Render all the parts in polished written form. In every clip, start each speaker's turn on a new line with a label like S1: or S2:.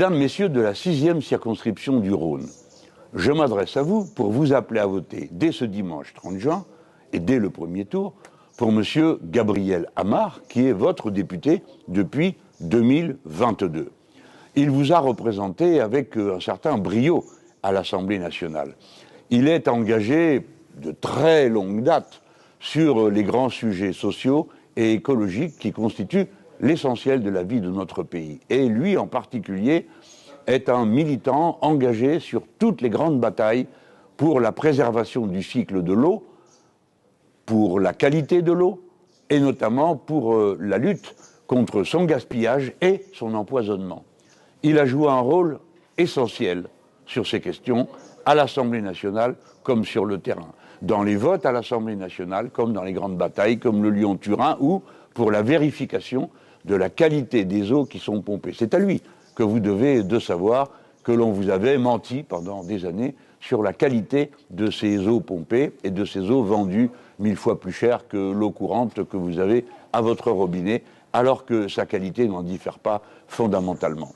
S1: Mesdames, Messieurs de la 6e circonscription du Rhône, je m'adresse à vous pour vous appeler à voter dès ce dimanche 30 juin et dès le premier tour pour M. Gabriel Amar, qui est votre député depuis 2022. Il vous a représenté avec un certain brio à l'Assemblée nationale. Il est engagé de très longue date sur les grands sujets sociaux et écologiques qui constituent l'essentiel de la vie de notre pays. Et lui, en particulier, est un militant engagé sur toutes les grandes batailles pour la préservation du cycle de l'eau, pour la qualité de l'eau, et notamment pour la lutte contre son gaspillage et son empoisonnement. Il a joué un rôle essentiel sur ces questions à l'Assemblée nationale comme sur le terrain, dans les votes à l'Assemblée nationale comme dans les grandes batailles comme le Lyon-Turin ou pour la vérification de la qualité des eaux qui sont pompées. C'est à lui que vous devez de savoir que l'on vous avait menti pendant des années sur la qualité de ces eaux pompées et de ces eaux vendues 1000 fois plus cher que l'eau courante que vous avez à votre robinet, alors que sa qualité n'en diffère pas fondamentalement.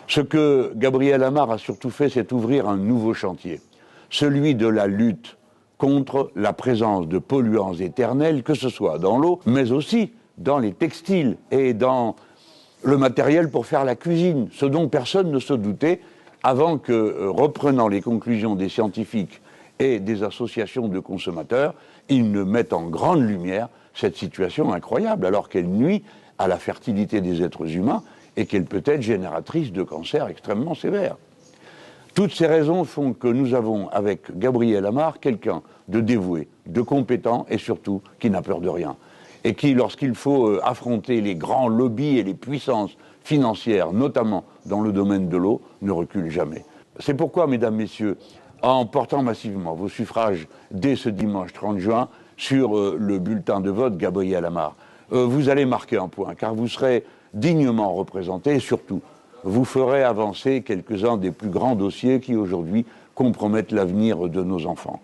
S1: Ce que Gabriel Amar a surtout fait, c'est ouvrir un nouveau chantier, celui de la lutte contre la présence de polluants éternels, que ce soit dans l'eau, mais aussi dans les textiles et dans le matériel pour faire la cuisine, ce dont personne ne se doutait avant que, reprenant les conclusions des scientifiques et des associations de consommateurs, ils ne mettent en grande lumière cette situation incroyable, alors qu'elle nuit à la fertilité des êtres humains et qu'elle peut être génératrice de cancers extrêmement sévères. Toutes ces raisons font que nous avons, avec Gabriel Amar, quelqu'un de dévoué, de compétent et surtout qui n'a peur de rien. Et qui, lorsqu'il faut affronter les grands lobbies et les puissances financières, notamment dans le domaine de l'eau, ne recule jamais. C'est pourquoi, mesdames, messieurs, en portant massivement vos suffrages dès ce dimanche 30 juin sur le bulletin de vote Gabriel Amar, vous allez marquer un point, car vous serez dignement représenté et surtout, vous ferez avancer quelques-uns des plus grands dossiers qui aujourd'hui compromettent l'avenir de nos enfants.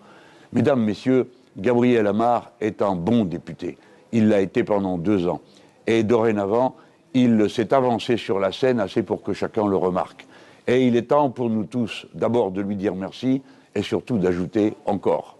S1: Mesdames, messieurs, Gabriel Amar est un bon député. Il l'a été pendant 2 ans. Et dorénavant, il s'est avancé sur la scène assez pour que chacun le remarque. Et il est temps pour nous tous d'abord de lui dire merci et surtout d'ajouter encore.